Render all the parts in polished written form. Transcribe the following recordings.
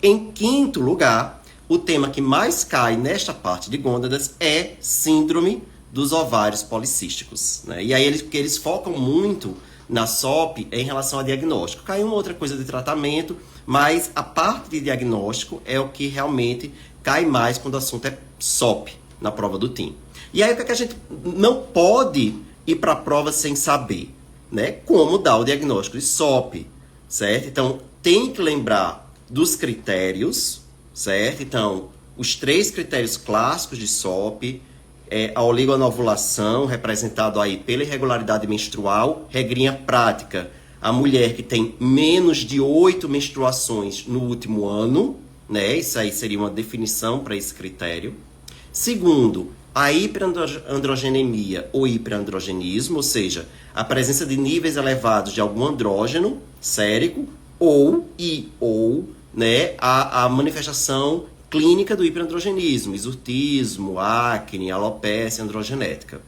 Em quinto lugar, o tema que mais cai nesta parte de gônadas é síndrome dos ovários policísticos, né? E aí eles focam muito na SOP em relação a diagnóstico. Cai uma outra coisa de tratamento, mas a parte de diagnóstico é o que realmente cai mais quando o assunto é SOP na prova do TIM. E aí o que, é que a gente não pode ir para a prova sem saber, né? Como dar o diagnóstico de SOP, certo? Então tem que lembrar dos critérios, certo? Então os 3 critérios clássicos de SOP, a oligonovulação, representado aí pela irregularidade menstrual, regrinha prática, a mulher que tem menos de 8 menstruações no último ano, né? Isso aí seria uma definição para esse critério. Segundo, a hiperandrogenemia ou hiperandrogenismo, ou seja, a presença de níveis elevados de algum andrógeno sérico ou né, a manifestação clínica do hiperandrogenismo, exortismo, acne, alopecia androgenética.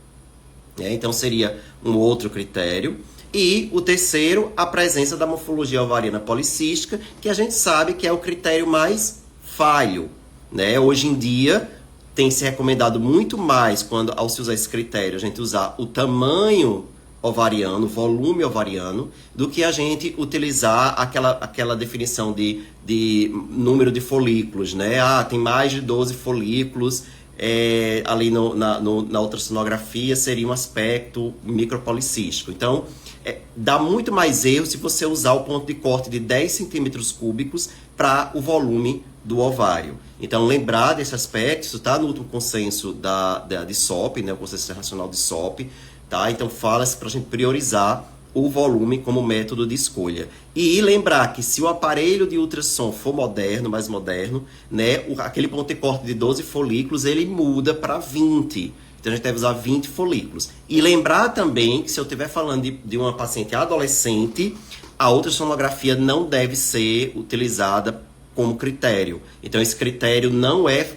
Então seria um outro critério. E o terceiro, a presença da morfologia ovariana policística, que a gente sabe que é o critério mais falho, né? Hoje em dia tem se recomendado muito mais, quando ao se usar esse critério, a gente usar o tamanho ovariano, volume ovariano, do que a gente utilizar aquela definição de número de folículos, né? Tem mais de 12 folículos, ali na ultrassonografia seria um aspecto micropolicístico. Então, dá muito mais erro se você usar o ponto de corte de 10 centímetros cúbicos para o volume do ovário. Então, lembrar desse aspecto, isso está no último consenso de SOP, né? O Consenso Internacional de SOP, tá? Então fala-se para a gente priorizar o volume como método de escolha. E lembrar que se o aparelho de ultrassom for moderno, mais moderno, né, aquele ponto de corte de 12 folículos, ele muda para 20. Então a gente deve usar 20 folículos. E lembrar também que se eu estiver falando de uma paciente adolescente, a ultrassonografia não deve ser utilizada como critério. Então esse critério não é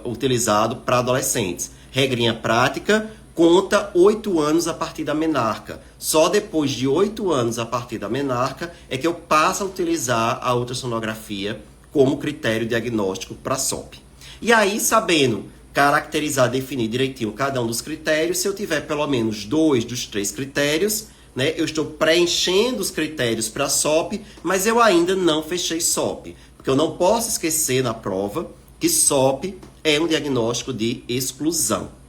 utilizado para adolescentes. Regrinha prática, conta 8 anos a partir da menarca. Só depois de 8 anos a partir da menarca é que eu passo a utilizar a ultrassonografia como critério diagnóstico para SOP. E aí, sabendo caracterizar, definir direitinho cada um dos critérios, se eu tiver pelo menos 2 dos 3 critérios, né, eu estou preenchendo os critérios para SOP, mas eu ainda não fechei SOP. Porque eu não posso esquecer na prova que SOP é um diagnóstico de exclusão.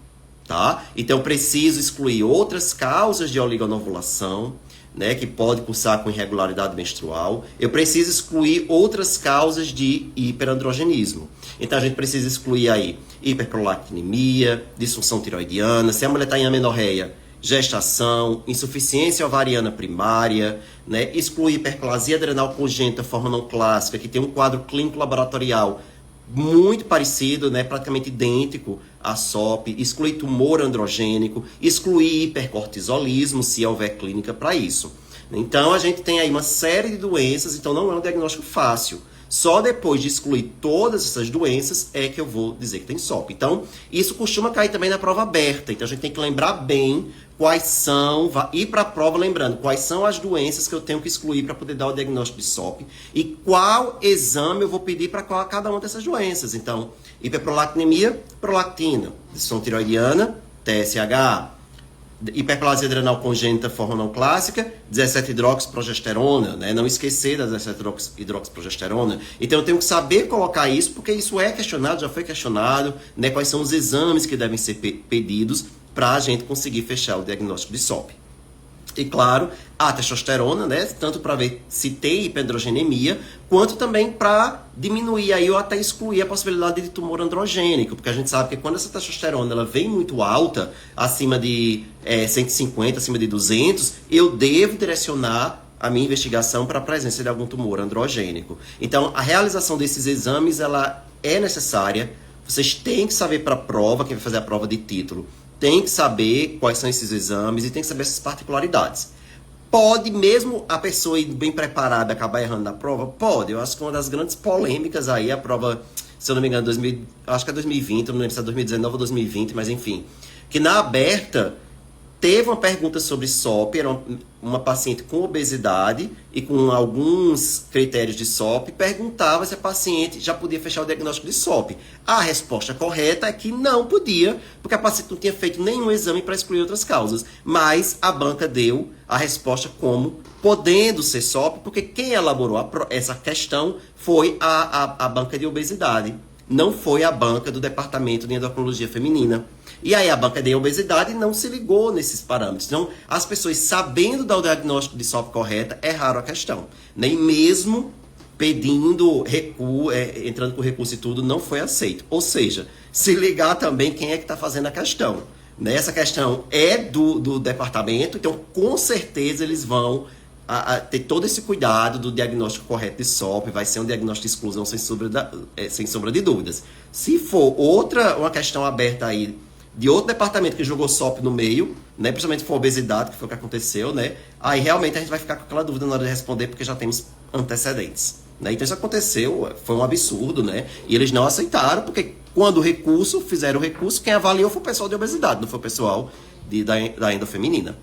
Tá? Então eu preciso excluir outras causas de oligonovulação, né, que pode cursar com irregularidade menstrual. Eu preciso excluir outras causas de hiperandrogenismo. Então a gente precisa excluir aí hiperprolactinemia, disfunção tiroidiana, se a mulher está em amenorreia, gestação, insuficiência ovariana primária, né, excluir hiperplasia adrenal congênita, forma não clássica, que tem um quadro clínico laboratorial muito parecido, né, praticamente idêntico à SOP, excluir tumor androgênico, excluir hipercortisolismo, se houver clínica para isso. Então, a gente tem aí uma série de doenças, então não é um diagnóstico fácil. Só depois de excluir todas essas doenças é que eu vou dizer que tem SOP. Então, isso costuma cair também na prova aberta. Então, a gente tem que lembrar bem quais são, ir para a prova lembrando quais são as doenças que eu tenho que excluir para poder dar o diagnóstico de SOP e qual exame eu vou pedir para cada uma dessas doenças. Então, hiperprolactinemia, prolactina, disfunção tiroidiana, TSH, hiperplasia adrenal congênita, forma não clássica, 17-hidroxiprogesterona, né? Não esquecer da 17-hidroxiprogesterona. Então eu tenho que saber colocar isso, porque isso é questionado, já foi questionado, né? Quais são os exames que devem ser pedidos para a gente conseguir fechar o diagnóstico de SOP. E claro, a testosterona, né? Tanto para ver se tem hiperandrogenemia, quanto também para diminuir aí ou até excluir a possibilidade de tumor androgênico, porque a gente sabe que quando essa testosterona ela vem muito alta, acima de 150, acima de 200, eu devo direcionar a minha investigação para a presença de algum tumor androgênico. Então, a realização desses exames ela é necessária. Vocês têm que saber para a prova, quem vai fazer a prova de título, tem que saber quais são esses exames e tem que saber essas particularidades. Pode mesmo a pessoa ir bem preparada acabar errando na prova? Pode. Eu acho que uma das grandes polêmicas aí, a prova, se eu não me engano, acho que é 2020, eu não lembro se é 2019 ou 2020, mas enfim. Que na aberta, teve uma pergunta sobre SOP, era uma paciente com obesidade e com alguns critérios de SOP, perguntava se a paciente já podia fechar o diagnóstico de SOP. A resposta correta é que não podia, porque a paciente não tinha feito nenhum exame para excluir outras causas. Mas a banca deu a resposta como podendo ser SOP, porque quem elaborou essa questão foi a banca de obesidade. Não foi a banca do Departamento de Endocrinologia Feminina. E aí a banca de obesidade não se ligou nesses parâmetros. Então, as pessoas sabendo dar o diagnóstico de SOP correta, erraram a questão. Nem mesmo pedindo recuo, entrando com recurso e tudo, não foi aceito. Ou seja, se ligar também quem é que está fazendo a questão. Essa questão é do departamento, então com certeza eles vão ter todo esse cuidado do diagnóstico correto de SOP, vai ser um diagnóstico de exclusão sem sombra de dúvidas. Se for uma questão aberta aí de outro departamento que jogou SOP no meio, né, principalmente for obesidade, que foi o que aconteceu, né, aí realmente a gente vai ficar com aquela dúvida na hora de responder, porque já temos antecedentes. Né? Então isso aconteceu, foi um absurdo, né, e eles não aceitaram, porque quando fizeram o recurso, quem avaliou foi o pessoal de obesidade, não foi o pessoal da endofeminina.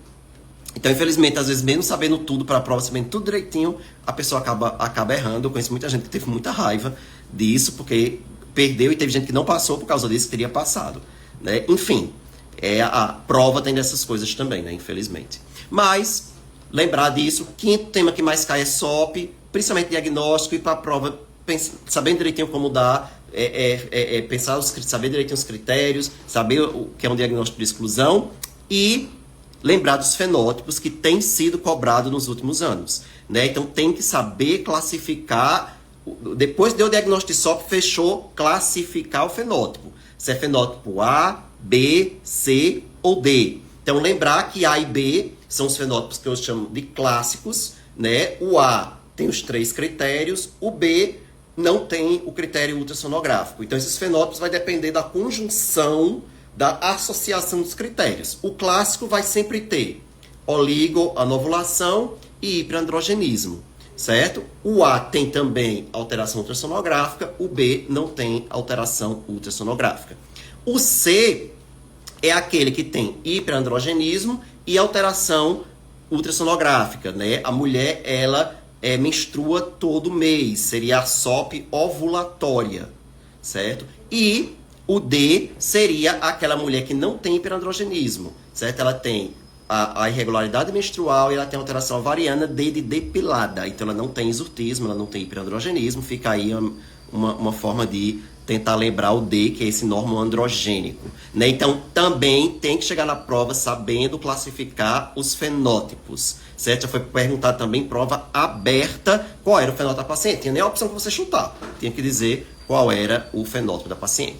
Então, infelizmente, às vezes, mesmo sabendo tudo para a prova, sabendo tudo direitinho, a pessoa acaba errando. Eu conheço muita gente que teve muita raiva disso, porque perdeu e teve gente que não passou por causa disso, que teria passado. Né? Enfim, a prova tem dessas coisas também, né? Infelizmente. Mas, lembrar disso, quinto tema que mais cai é SOP, principalmente diagnóstico, e para a prova, sabendo direitinho como dar, saber direitinho os critérios, saber o que é um diagnóstico de exclusão e lembrar dos fenótipos que tem sido cobrado nos últimos anos. Né? Então, tem que saber classificar. Depois de o diagnóstico de SOP, fechou classificar o fenótipo. Se é fenótipo A, B, C ou D. Então, lembrar que A e B são os fenótipos que eu chamo de clássicos. Né? O A tem os 3 critérios, o B não tem o critério ultrassonográfico. Então, esses fenótipos vai depender da conjunção, da associação dos critérios. O clássico vai sempre ter oligoanovulação e hiperandrogenismo, certo? O A tem também alteração ultrassonográfica, o B não tem alteração ultrassonográfica. O C é aquele que tem hiperandrogenismo e alteração ultrassonográfica, né? A mulher, ela menstrua todo mês, seria a SOP ovulatória, certo? E o D seria aquela mulher que não tem hiperandrogenismo, certo? Ela tem a irregularidade menstrual e ela tem alteração ovariana de depilada. Então ela não tem exortismo, ela não tem hiperandrogenismo. Fica aí uma forma de tentar lembrar o D, que é esse normoandrogênico. Né? Então também tem que chegar na prova sabendo classificar os fenótipos. Certo? Já foi perguntado também em prova aberta qual era o fenótipo da paciente. Tinha nem a opção que você chutar. Tinha que dizer qual era o fenótipo da paciente.